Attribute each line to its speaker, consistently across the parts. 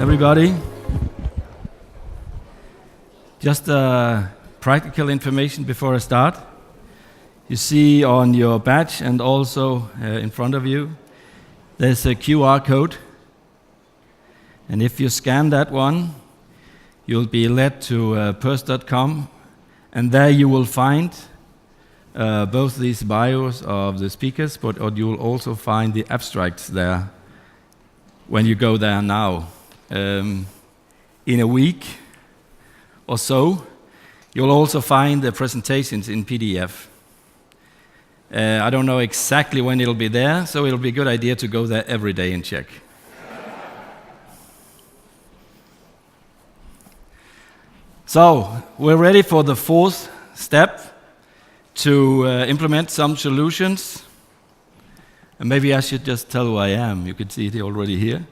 Speaker 1: everybody. Just practical information before I start. You see on your badge and also in front of you, there's a QR code. And if you scan that one, you'll be led to PRRS.com, and there you will find both these bios of the speakers, but you will also find the abstracts there when you go there now. In a week or so, you'll also find the presentations in PDF. I don't know exactly when it'll be there, so it'll be a good idea to go there every day and check. So, we're ready for the fourth step to implement some solutions. And maybe I should just tell who I am. You can see it already here.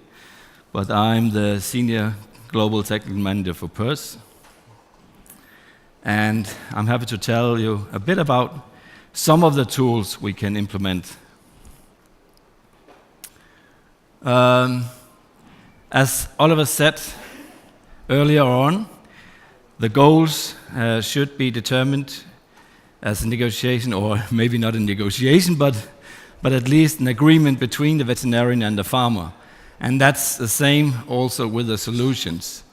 Speaker 1: But I'm the Senior Global Technical Manager for PRRS. And I'm happy to tell you a bit about some of the tools we can implement. As Oliver said earlier on, the goals should be determined as a negotiation, or maybe not a negotiation, but at least an agreement between the veterinarian and the farmer. And that's the same also with the solutions.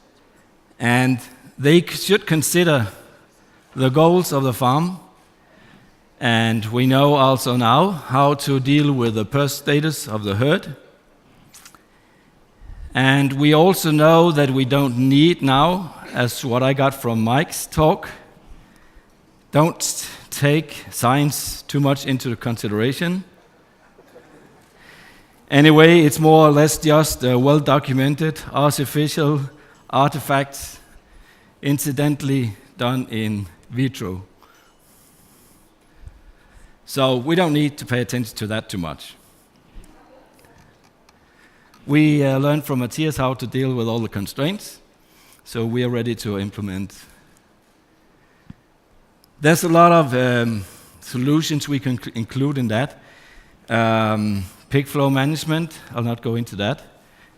Speaker 1: And they should consider the goals of the farm. And we know also now how to deal with the PRRS status of the herd. And we also know that we don't need now, as what I got from Mike's talk, don't take science too much into consideration. Anyway, it's more or less just well-documented artificial artifacts incidentally done in vitro. So we don't need to pay attention to that too much. We learned from Matthias how to deal with all the constraints, so we are ready to implement. There's a lot of solutions we can include in that. Pig flow management, I'll not go into that.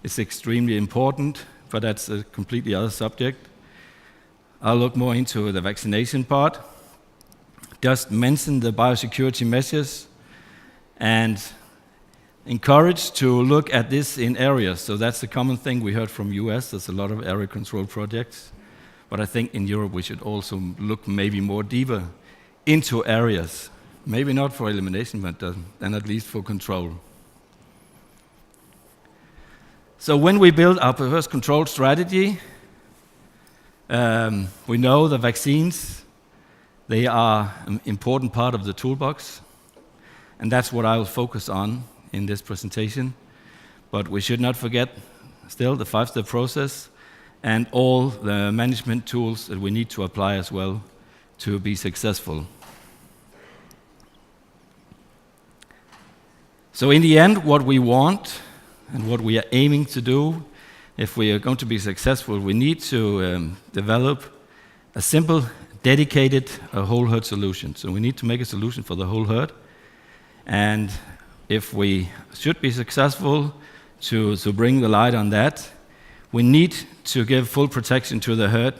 Speaker 1: It's extremely important, but that's a completely other subject. I'll look more into the vaccination part. Just mention the biosecurity measures and encourage to look at this in areas. So that's the common thing we heard from US. There's a lot of area control projects. But I think in Europe we should also look maybe more deeper into areas. Maybe not for elimination, but then at least for control. So when we build our PRRS control strategy, we know the vaccines, they are an important part of the toolbox. And that's what I will focus on in this presentation. But we should not forget still the 5-step process and all the management tools that we need to apply as well to be successful. So in the end, what we want and what we are aiming to do, if we are going to be successful, we need to develop a simple, dedicated whole herd solution. So we need to make a solution for the whole herd. And if we should be successful to bring the light on that, we need to give full protection to the herd.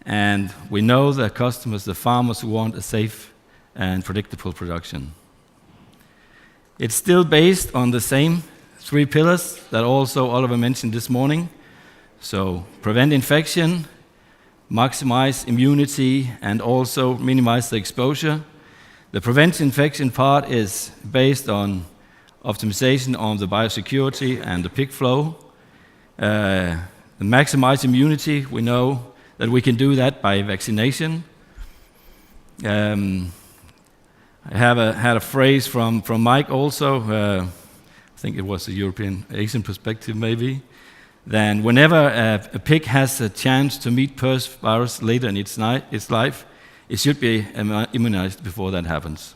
Speaker 1: And we know the customers, the farmers, want a safe and predictable production. It's still based on the same 3 pillars that also Oliver mentioned this morning. So prevent infection, maximize immunity, and also minimize the exposure. The prevent infection part is based on optimization on the biosecurity and the pig flow. The maximize immunity, we know that we can do that by vaccination. I had a phrase from Mike also, I think it was a European Asian perspective maybe, then whenever a pig has a chance to meet PRRS virus later in its life, it should be immunized before that happens.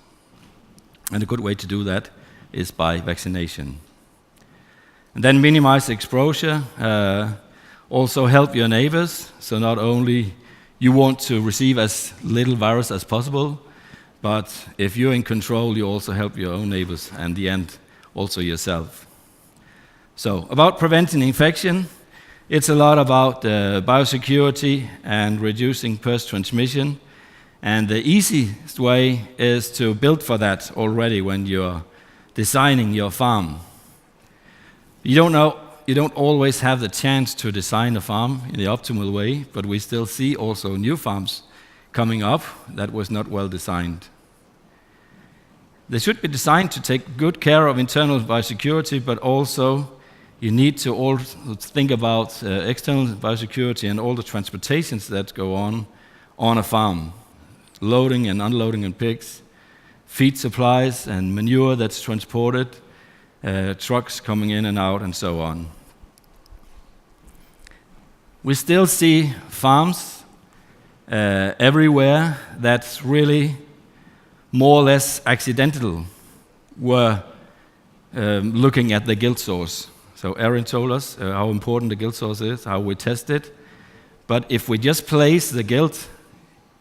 Speaker 1: And a good way to do that is by vaccination. And then minimize exposure, also help your neighbors, so not only you want to receive as little virus as possible, but if you're in control, you also help your own neighbors and in the end, also yourself. So, about preventing infection, It's a lot about biosecurity and reducing pest transmission. And the easiest way is to build for that already when you're designing your farm. You don't always have the chance to design a farm in the optimal way, but we still see also new farms coming up that was not well designed. They should be designed to take good care of internal biosecurity, but also you need to also think about external biosecurity and all the transportations that go on a farm. Loading and unloading in pigs, feed supplies and manure that's transported, trucks coming in and out, and so on. We still see farms everywhere that's really more or less accidental. We're looking at the guilt source. So Aaron told us how important the guilt source is, how we test it. But if we just place the guilt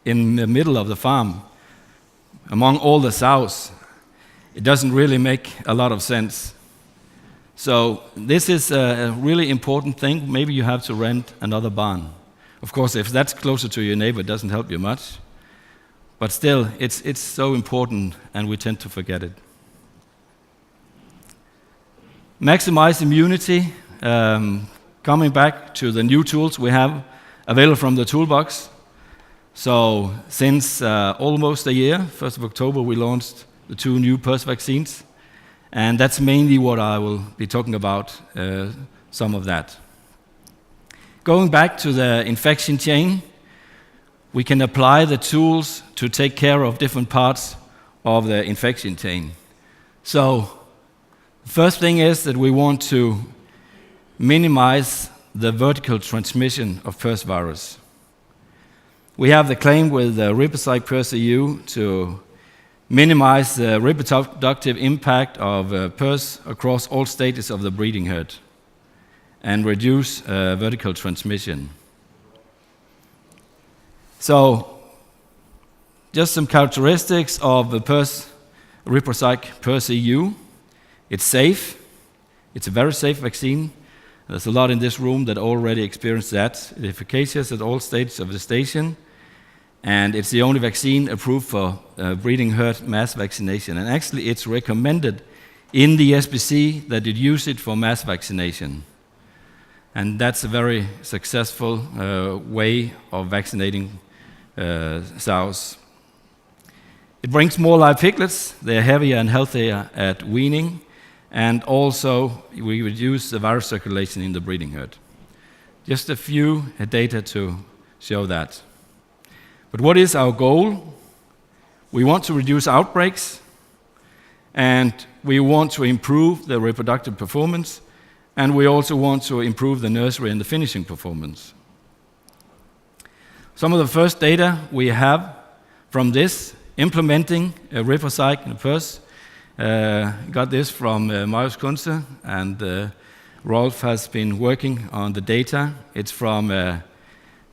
Speaker 1: in the middle of the farm, among all the sows, it doesn't really make a lot of sense. So this is a really important thing. Maybe you have to rent another barn. Of course, if that's closer to your neighbor, it doesn't help you much. But still, it's so important, and we tend to forget it. Maximize immunity. Coming back to the new tools we have available from the toolbox. So since almost a year, 1st of October, we launched the 2 new PRRS vaccines. And that's mainly what I will be talking about, some of that. Going back to the infection chain, we can apply the tools to take care of different parts of the infection chain. So the first thing is that we want to minimize the vertical transmission of PRRS virus. We have the claim with the Ribocyte PRRS EU to minimize the reproductive impact of PRRS across all stages of the breeding herd and reduce vertical transmission. So, just some characteristics of the Ribocyte PRRS EU. It's safe. It's a very safe vaccine. There's a lot in this room that already experienced that. It's efficacious at all stages of the station. And it's the only vaccine approved for breeding herd mass vaccination. And actually, it's recommended in the SPC that you use it for mass vaccination. And that's a very successful way of vaccinating sows. It brings more live piglets. They're heavier and healthier at weaning. And also, we reduce the virus circulation in the breeding herd. Just a few data to show that. But what is our goal? We want to reduce outbreaks, and we want to improve the reproductive performance, and we also want to improve the nursery and the finishing performance. Some of the first data we have from this, implementing Ribocyte and PRRS, got this from Marius Kunze, and Rolf has been working on the data. It's from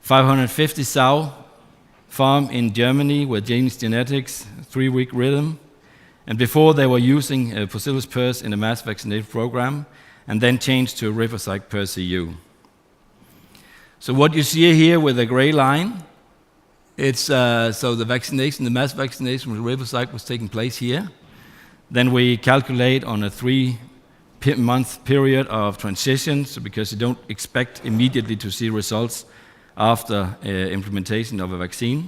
Speaker 1: 550 sow farm in Germany with Danish genetics, 3-week rhythm. And before they were using Bacillus PRRS in a mass vaccination program, and then changed to Ribocyte PRRS EU. So what you see here with the gray line, it's so the vaccination, the mass vaccination with Ribocyte was taking place here. Then we calculate on a 3-month period of transition, so because you don't expect immediately to see results after implementation of a vaccine.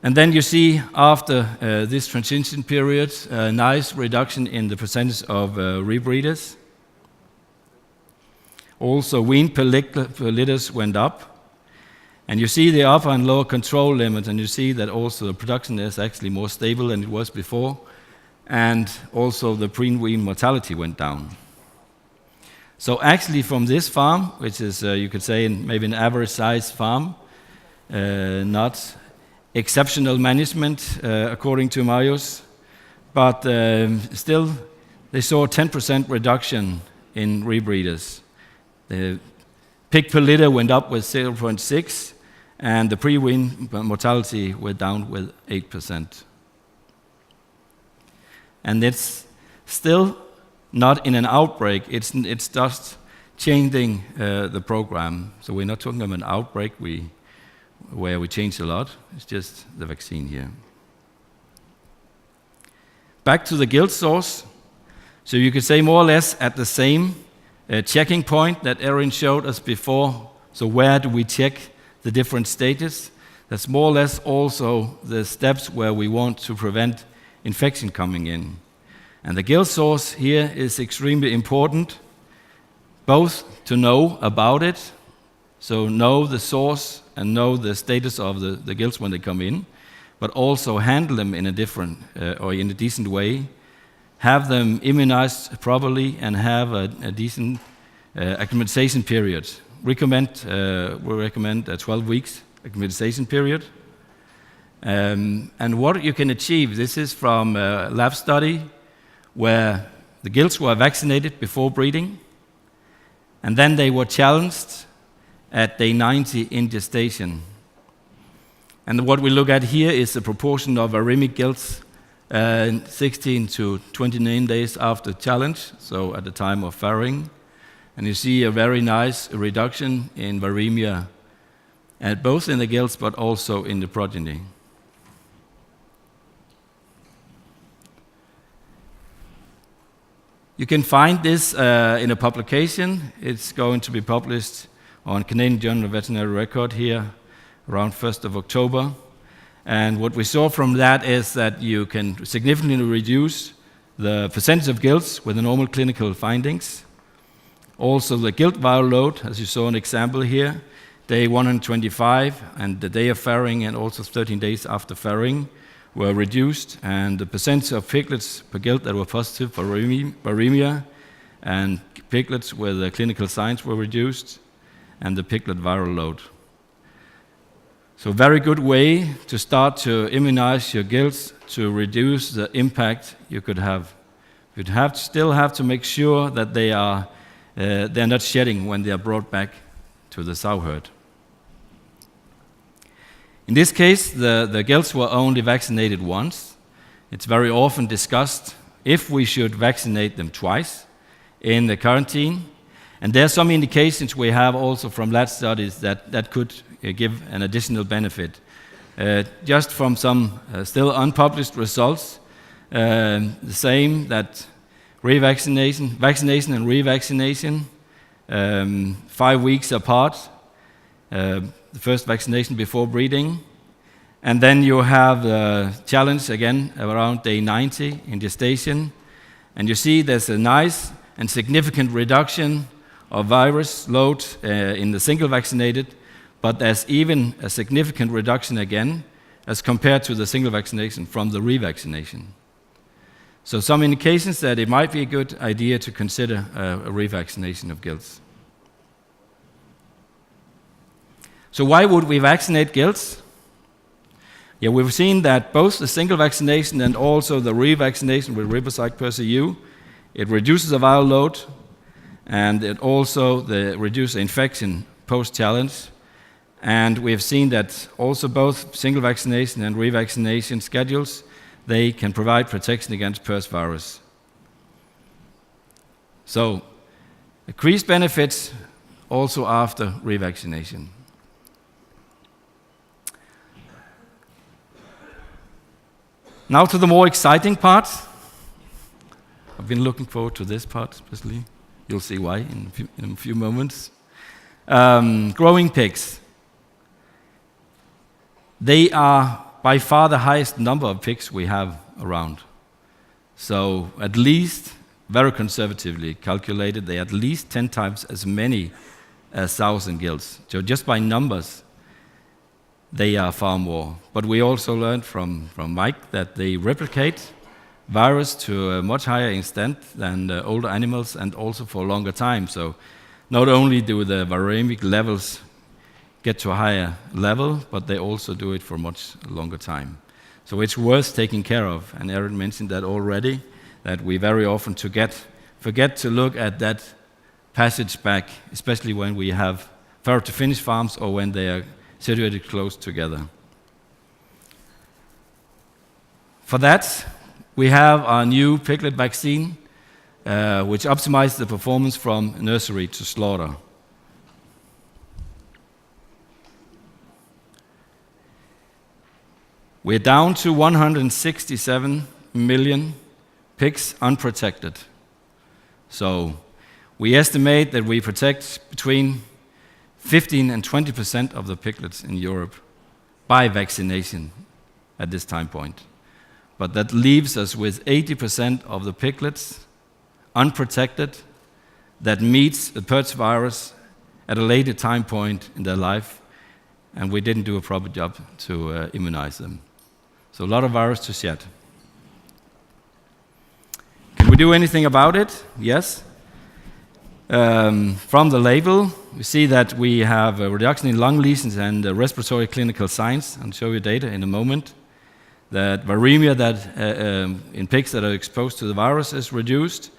Speaker 1: And then you see after this transition period a nice reduction in the percentage of rebreeders. Also, wean per litters went up. And you see the upper and lower control limits, and you see that also the production is actually more stable than it was before. And also the pre-wean mortality went down. So actually from this farm, which is, you could say, maybe an average size farm, not exceptional management, according to Marius, but still they saw a 10% reduction in rebreeders. The pig per litter went up with 0.6, and the pre-wean mortality went down with 8%. And it's still not in an outbreak, it's just changing the program. So we're not talking about an outbreak where we change a lot. It's just the vaccine here. Back to the guilt source. So you could say more or less at the same checking point that Erin showed us before. So where do we check the different stages? That's more or less also the steps where we want to prevent infection coming in. And the guilt source here is extremely important, both to know about it, so know the source and know the status of the gilts when they come in, but also handle them in a different or in a decent way, have them immunized properly, and have a decent acclimatization period. We recommend a 12 weeks acclimatization period. And what you can achieve, this is from a lab study where the gilts were vaccinated before breeding, and then they were challenged at day 90 in gestation. And what we look at here is the proportion of viremic gilts 16 to 29 days after challenge, so at the time of farrowing. And you see a very nice reduction in viremia, both in the gilts but also in the progeny. You can find this in a publication. It's going to be published on Canadian Journal of Veterinary Record here around 1st of October. And what we saw from that is that you can significantly reduce the percentage of gilts with the normal clinical findings. Also the gilt viral load, as you saw an example here, day 125 and the day of farrowing and also 13 days after farrowing were reduced, and the percentage of piglets per gilt that were positive for viremia and piglets with the clinical signs were reduced, and the piglet viral load. So very good way to start to immunize your gilts to reduce the impact you could have. You'd still have to make sure that they're not shedding when they are brought back to the sow herd. In this case, the gilts were only vaccinated once. It's very often discussed if we should vaccinate them twice in the quarantine. And there are some indications we have also from lab studies that could give an additional benefit. Just from some still unpublished results, the same that vaccination and revaccination, 5 weeks apart, the first vaccination before breeding, and then you have the challenge again around day 90 in gestation, and you see there's a nice and significant reduction of virus load in the single vaccinated, but there's even a significant reduction again as compared to the single vaccination from the revaccination. So some indications that it might be a good idea to consider a revaccination of gilts. So why would we vaccinate gilts? Yeah, we've seen that both the single vaccination and also the revaccination with ribocyte perceu, it reduces the viral load, and it also reduces infection post-challenge. And we've seen that also both single vaccination and revaccination schedules, they can provide protection against PRRS virus. So, increased benefits also after revaccination. Now to the more exciting part. I've been looking forward to this part, especially. You'll see why in a few moments. Growing pigs. They are by far the highest number of pigs we have around. So at least, very conservatively calculated, they are at least 10 times as many as sows and gilts. So just by numbers, they are far more. But we also learned from Mike that they replicate virus to a much higher extent than the older animals and also for a longer time. So not only do the viremic levels get to a higher level, but they also do it for much longer time. So it's worth taking care of. And Erin mentioned that already, that we very often forget to look at that passage back, especially when we have farrow to finish farms or when they are situated close together. For that, we have our new piglet vaccine which optimized the performance from nursery to slaughter. We're down to 167 million pigs unprotected. So we estimate that we protect between 15 and 20% of the piglets in Europe by vaccination at this time point. But that leaves us with 80% of the piglets unprotected that meets the PRRS virus at a later time point in their life, and we didn't do a proper job to immunize them. So a lot of virus to shed. Can we do anything about it? Yes. From the label, we see that we have a reduction in lung lesions and respiratory clinical signs. I'll show you data in a moment. That viremia in pigs that are exposed to the virus is reduced,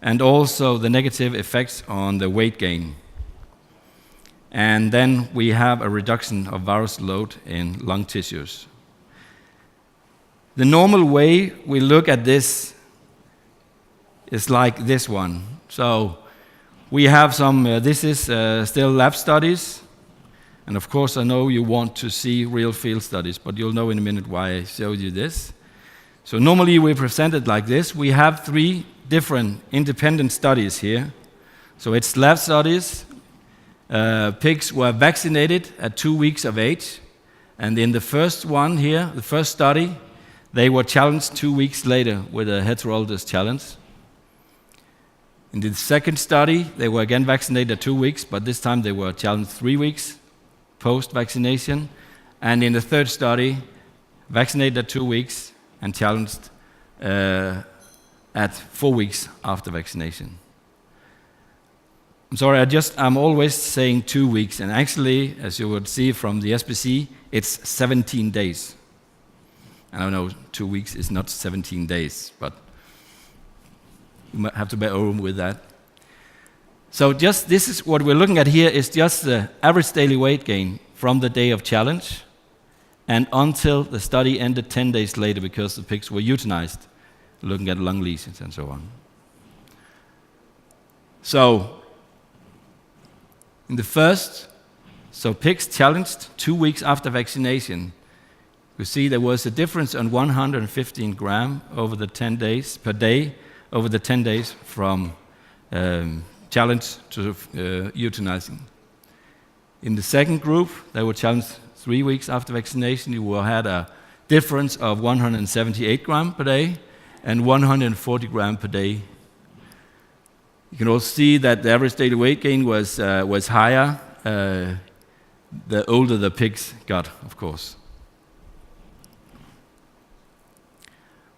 Speaker 1: and also the negative effects on the weight gain. And then we have a reduction of virus load in lung tissues. The normal way we look at this is like this one. So we have some, this is still lab studies. And of course, I know you want to see real field studies, but you'll know in a minute why I showed you this. So normally we present it like this. We have 3 different independent studies here. So it's lab studies. Pigs were vaccinated at 2 weeks of age. And in the first one here, the first study, they were challenged 2 weeks later with a heterologous challenge. In the second study, they were again vaccinated at 2 weeks, but this time they were challenged 3 weeks post-vaccination. And in the third study, vaccinated at 2 weeks and challenged at 4 weeks after vaccination. I'm sorry, I'm always saying 2 weeks, and actually, as you would see from the SPC, it's 17 days. And I know 2 weeks is not 17 days, but you might have to bear with that. So just this is what we're looking at here is just the average daily weight gain from the day of challenge and until the study ended 10 days later because the pigs were euthanized, looking at lung lesions and so on. So in the first, pigs challenged 2 weeks after vaccination. You see there was a difference on 115 grams over the 10 days per day, over the 10 days from challenge to euthanizing. In the second group, they were challenged 3 weeks after vaccination. You had a difference of 178 grams per day and 140 grams per day. You can also see that the average daily weight gain was higher the older the pigs got, of course.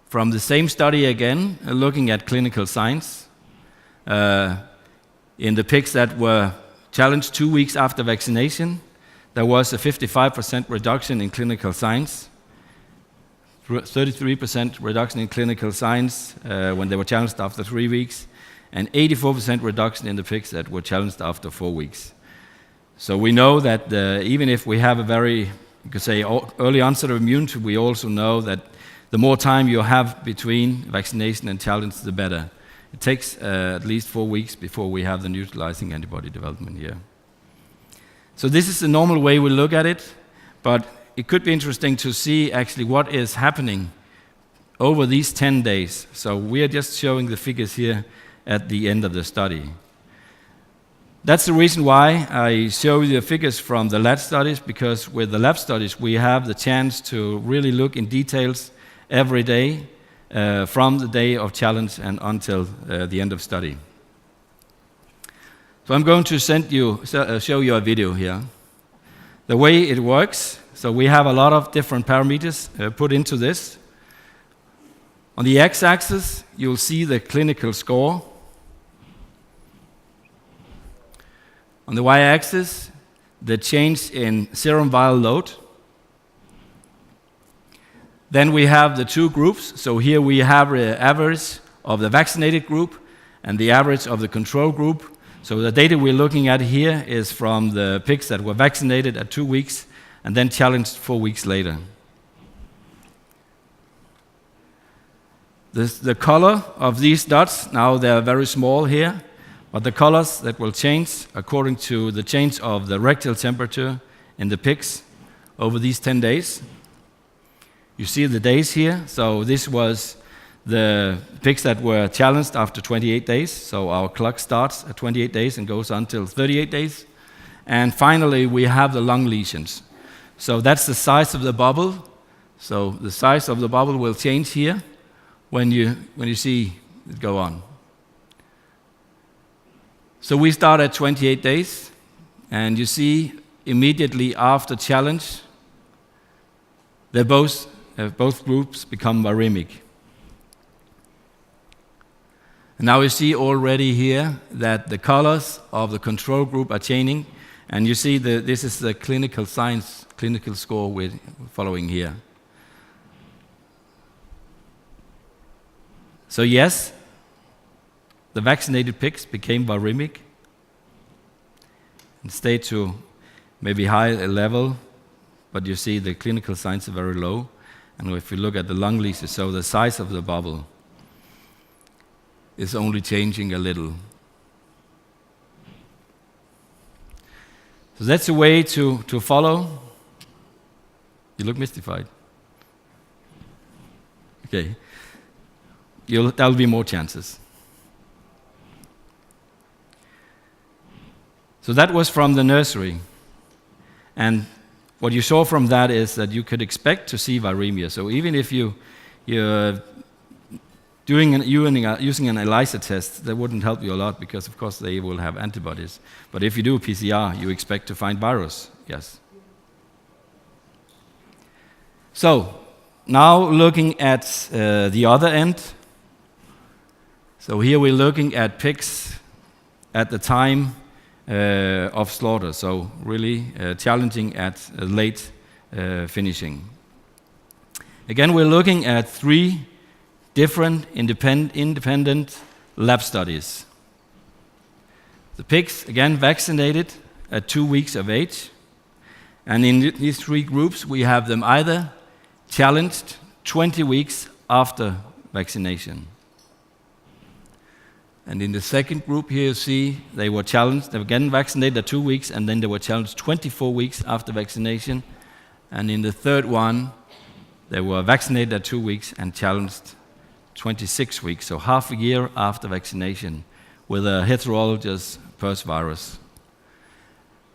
Speaker 1: From the same study again, looking at clinical signs, in the pigs that were challenged 2 weeks after vaccination, there was a 55% reduction in clinical signs, 33% reduction in clinical signs when they were challenged after 3 weeks, and 84% reduction in the pigs that were challenged after 4 weeks. So we know that even if we have a very, you could say, early onset of immunity, we also know that the more time you have between vaccination and challenge, the better. It takes at least 4 weeks before we have the neutralizing antibody development here. So this is the normal way we look at it, but it could be interesting to see actually what is happening over these 10 days. So we are just showing the figures here at the end of the study. That's the reason why I show you the figures from the lab studies, because with the lab studies we have the chance to really look in details every day from the day of challenge and until the end of study. So I'm going to show you a video here. The way it works, so we have a lot of different parameters put into this. On the x-axis, you'll see the clinical score. On the y-axis, the change in serum viral load. Then we have the two groups. So here we have the average of the vaccinated group and the average of the control group. So the data we're looking at here is from the pigs that were vaccinated at 2 weeks and then challenged 4 weeks later. The color of these dots, now they're very small here, but the colors that will change according to the change of the rectal temperature in the pigs over these 10 days. You see the days here. So this was the pigs that were challenged after 28 days. So our clock starts at 28 days and goes until 38 days. And finally, we have the lung lesions. So that's the size of the bubble. So the size of the bubble will change here when you see it go on. So we start at 28 days, and you see immediately after challenge, both groups become viremic. And now you see already here that the colors of the control group are changing, and you see this is the clinical signs, clinical score we're following here. So yes, the vaccinated pigs became viremic and stayed to maybe high level, but you see the clinical signs are very low. And if you look at the lung lesions, so the size of the bubble is only changing a little. So that's a way to follow. You look mystified. Okay. There'll be more chances. So that was from the nursery. And what you saw from that is that you could expect to see viremia. So even if you're using an ELISA test, that wouldn't help you a lot because, of course, they will have antibodies. But if you do a PCR, you expect to find virus, yes. So now looking at the other end. So here we're looking at pigs at the time of slaughter, so really challenging at late finishing. Again, we're looking at 3 different independent lab studies. The pigs, again, vaccinated at 2 weeks of age. And in these 3 groups, we have them either challenged 20 weeks after vaccination. And in the second group here, you see they were challenged, they were again vaccinated at 2 weeks, and then they were challenged 24 weeks after vaccination. And in the third one, they were vaccinated at 2 weeks and challenged 26 weeks, so half a year after vaccination, with a heterologous PRRS virus.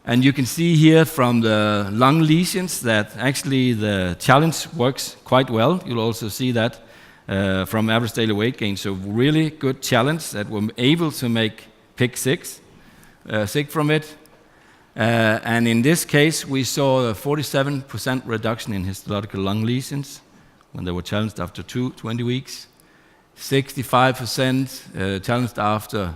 Speaker 1: And you can see here from the lung lesions that actually the challenge works quite well. You'll also see that from average daily weight gain. So really good challenge that we're able to make pig sick from it. And in this case, we saw a 47% reduction in histological lung lesions when they were challenged after 20 weeks, 65% challenged after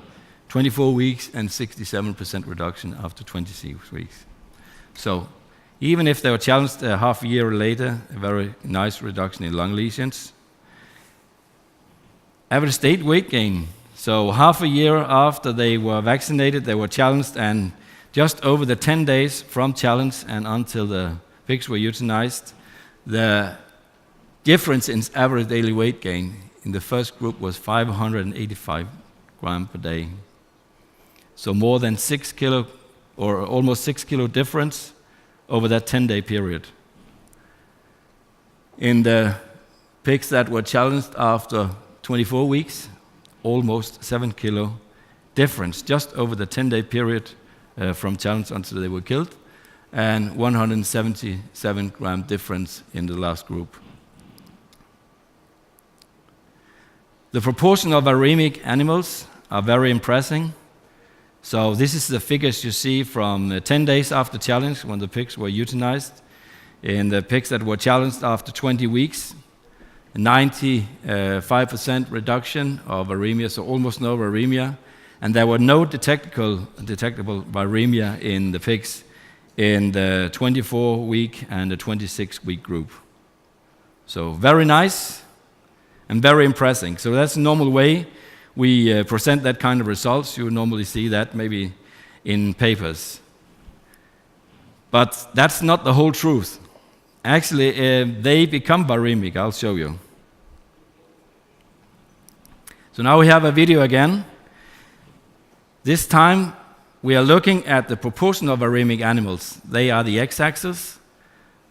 Speaker 1: 24 weeks, and 67% reduction after 26 weeks. So even if they were challenged half a year later, a very nice reduction in lung lesions. Average daily weight gain. So half a year after they were vaccinated, they were challenged, and just over the 10 days from challenge and until the pigs were euthanized, the difference in average daily weight gain in the first group was 585 grams per day. So more than 6 kilo, or almost 6 kilo difference over that 10-day period. In the pigs that were challenged after 24 weeks, almost 7 kilo difference just over the 10-day period from challenge until they were killed, and 177 gram difference in the last group. The proportion of viremic animals are very impressive. So this is the figures you see from 10 days after challenge when the pigs were euthanized. In the pigs that were challenged after 20 weeks, 95% reduction of viremia, so almost no viremia. And there were no detectable viremia in the pigs in the 24-week and the 26-week group. So very nice and very impressive. So that's the normal way we present that kind of results. You normally see that maybe in papers. But that's not the whole truth. Actually, they become viremic. I'll show you. So now we have a video again. This time we are looking at the proportion of viremic animals. They are the x-axis.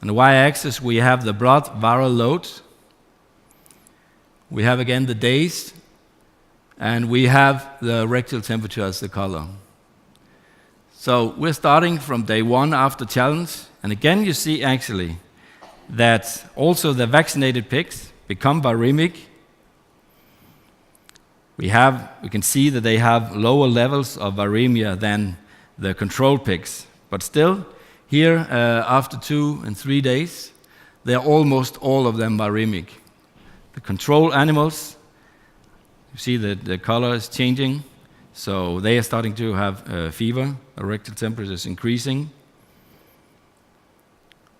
Speaker 1: On the y-axis we have the blood viral load. We have again the days. And we have the rectal temperature as the color. So we're starting from day 1 after challenge. And again you see actually that also the vaccinated pigs become viremic. We can see that they have lower levels of viremia than the control pigs. But still, here after 2 and 3 days, they're almost all of them viremic. The control animals, you see that the color is changing. So they are starting to have fever, the rectal temperature is increasing.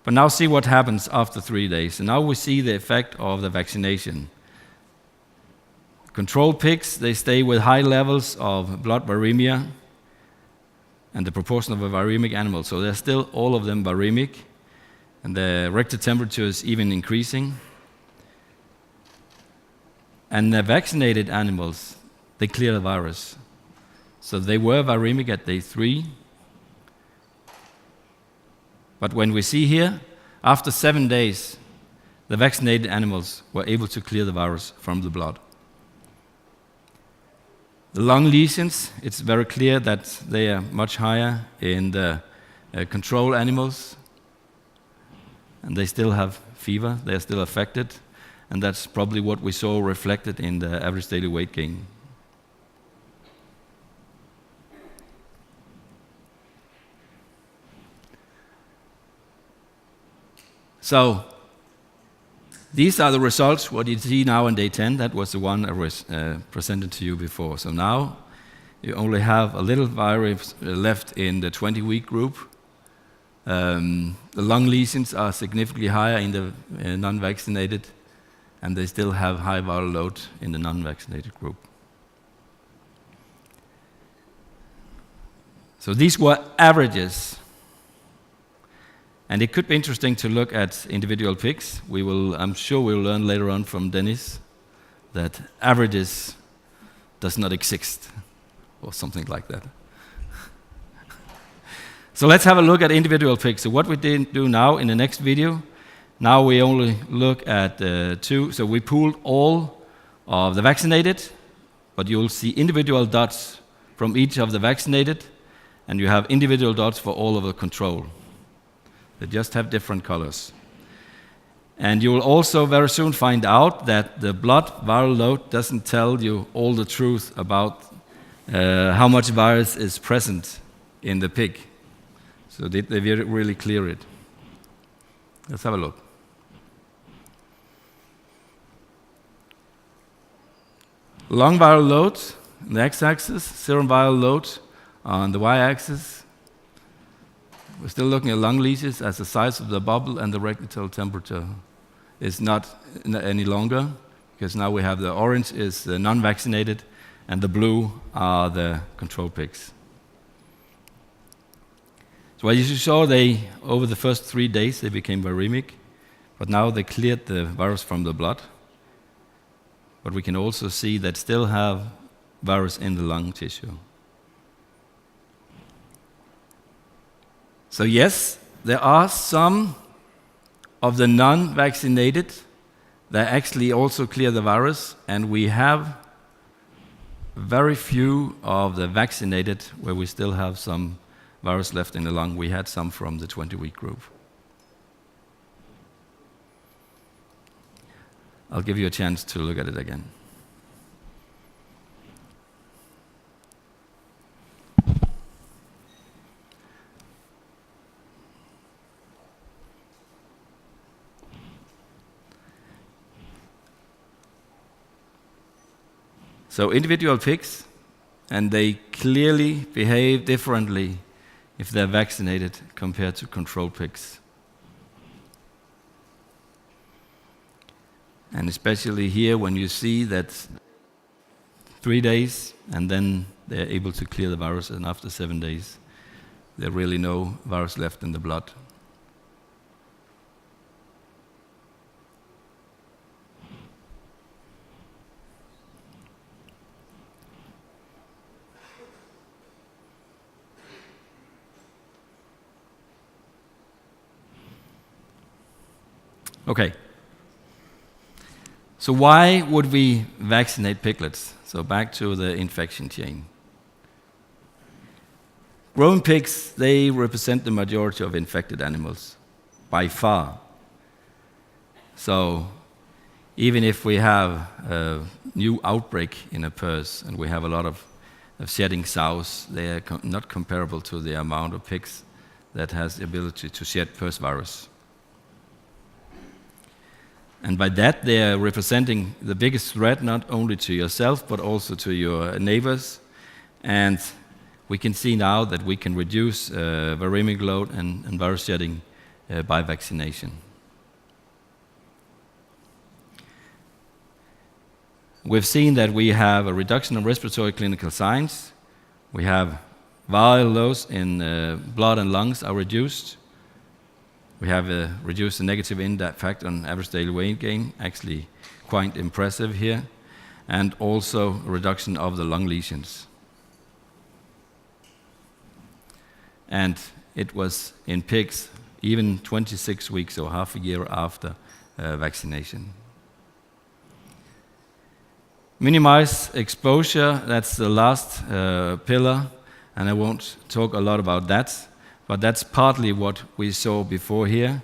Speaker 1: But now see what happens after 3 days. And now we see the effect of the vaccination. Control pigs, they stay with high levels of blood viremia and the proportion of a viremic animal. So they're still all of them viremic, and the rectal temperature is even increasing. And the vaccinated animals, they clear the virus. So they were viremic at day 3. But when we see here, after 7 days, the vaccinated animals were able to clear the virus from the blood. The lung lesions, it's very clear that they are much higher in the control animals, and they still have fever, they are still affected, and that's probably what we saw reflected in the average daily weight gain. So, these are the results, what you see now on day 10. That was the one I was presented to you before. So now you only have a little virus left in the 20-week group. The lung lesions are significantly higher in the non-vaccinated, and they still have high viral load in the non-vaccinated group. So these were averages. And it could be interesting to look at individual pigs. I'm sure we'll learn later on from Dennis that averages does not exist, or something like that. So let's have a look at individual pigs. So what we did do now in the next video, now we only look at 2. So we pooled all of the vaccinated, but you'll see individual dots from each of the vaccinated, and you have individual dots for all of the control. They just have different colors. And you will also very soon find out that the blood viral load doesn't tell you all the truth about how much virus is present in the pig. So they really clear it. Let's have a look. Lung viral load on the x-axis, serum viral load on the y-axis. We're still looking at lung lesions as the size of the bubble, and the rectal temperature is not any longer, because now we have the orange is the non-vaccinated, and the blue are the control pigs. So as you saw, over the first 3 days, they became viremic, but now they cleared the virus from the blood. But we can also see that still have virus in the lung tissue. So yes, there are some of the non-vaccinated that actually also clear the virus, and we have very few of the vaccinated where we still have some virus left in the lung. We had some from the 20-week group. I'll give you a chance to look at it again. So individual pigs, and they clearly behave differently if they're vaccinated compared to control pigs. And especially here when you see that 3 days and then they're able to clear the virus, and after 7 days there's really no virus left in the blood. Okay. So why would we vaccinate piglets? So back to the infection chain. Growing pigs, they represent the majority of infected animals, by far. So even if we have a new outbreak in a PRRS and we have a lot of shedding sows, they are not comparable to the amount of pigs that has the ability to shed PRRS virus. And by that, they are representing the biggest threat not only to yourself, but also to your neighbors. And we can see now that we can reduce viremic load and virus shedding by vaccination. We've seen that we have a reduction in respiratory clinical signs. We have viral loads in blood and lungs are reduced. We have reduced the negative impact on average daily weight gain, actually quite impressive here, and also a reduction of the lung lesions. And it was in pigs even 26 weeks or half a year after vaccination. Minimize exposure, that's the last pillar, and I won't talk a lot about that. But that's partly what we saw before here.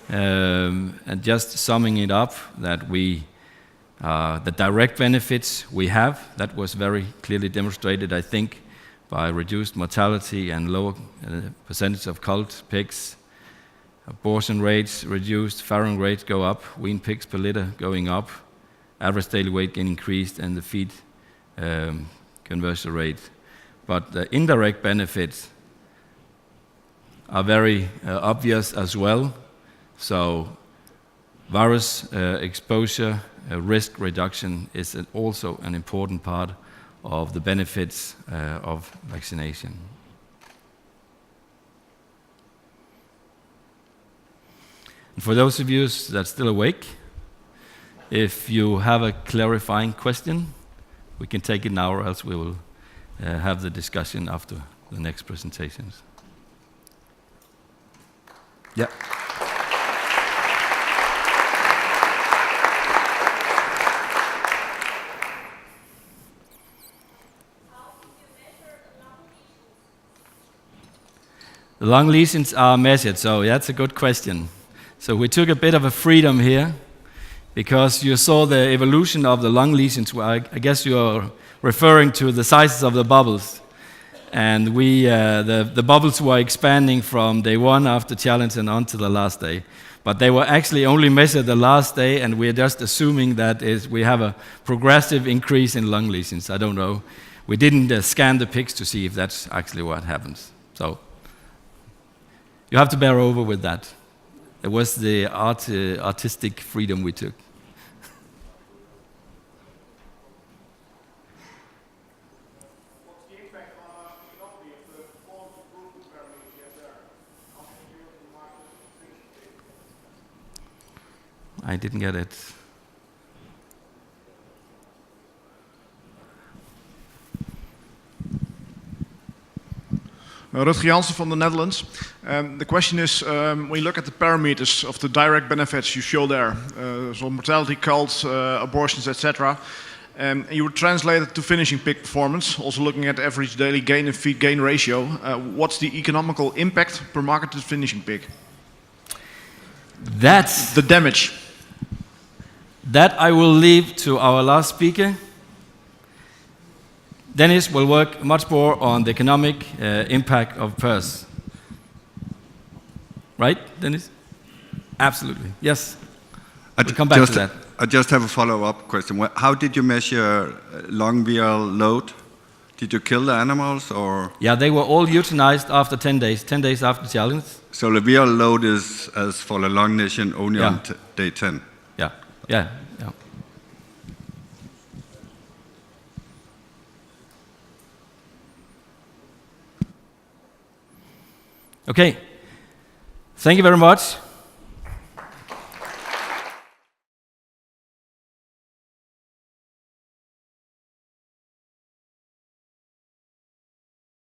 Speaker 1: And just summing it up, that the direct benefits we have, that was very clearly demonstrated, I think, by reduced mortality and lower percentage of culled pigs. Abortion rates reduced, farrowing rates go up, weaned pigs per litter going up, average daily weight gain increased, and the feed conversion rate. But the indirect benefits are very obvious as well. So virus exposure risk reduction is also an important part of the benefits of vaccination. And for those of you that are still awake, if you have a clarifying question, we can take it now, or else we will have the discussion after the next presentations. Yeah. The lung lesions are measured, so that's a good question. So we took a bit of a freedom here, because you saw the evolution of the lung lesions. I guess you are referring to the sizes of the bubbles. And the bubbles were expanding from day one after challenge and on to the last day. But they were actually only measured the last day, and we're just assuming that we have a progressive increase in lung lesions. I don't know. We didn't scan the pigs to see if that's actually what happens. So you have to bear over with that. It was the artistic freedom we took. I didn't get it.
Speaker 2: Rathkjen from the Netherlands. The question is, when you look at the parameters of the direct benefits you show there, so mortality, cults, abortions, etc., and you would translate it to finishing pig performance, also looking at average daily gain and feed gain ratio. What's the economical impact per marketed finishing pig?
Speaker 1: That's
Speaker 2: the damage.
Speaker 1: That I will leave to our last speaker. Dennis will work much more on the economic impact of PRRS. Right, Dennis? Absolutely, yes. We'll come back to that.
Speaker 3: I just have a follow-up question. How did you measure lung viral load? Did you kill the animals, or?
Speaker 1: Yeah, they were all euthanized after 10 days after challenge.
Speaker 3: So the viral load is, as for the lung nation, only on day 10?
Speaker 1: Yeah. Okay, thank you very much.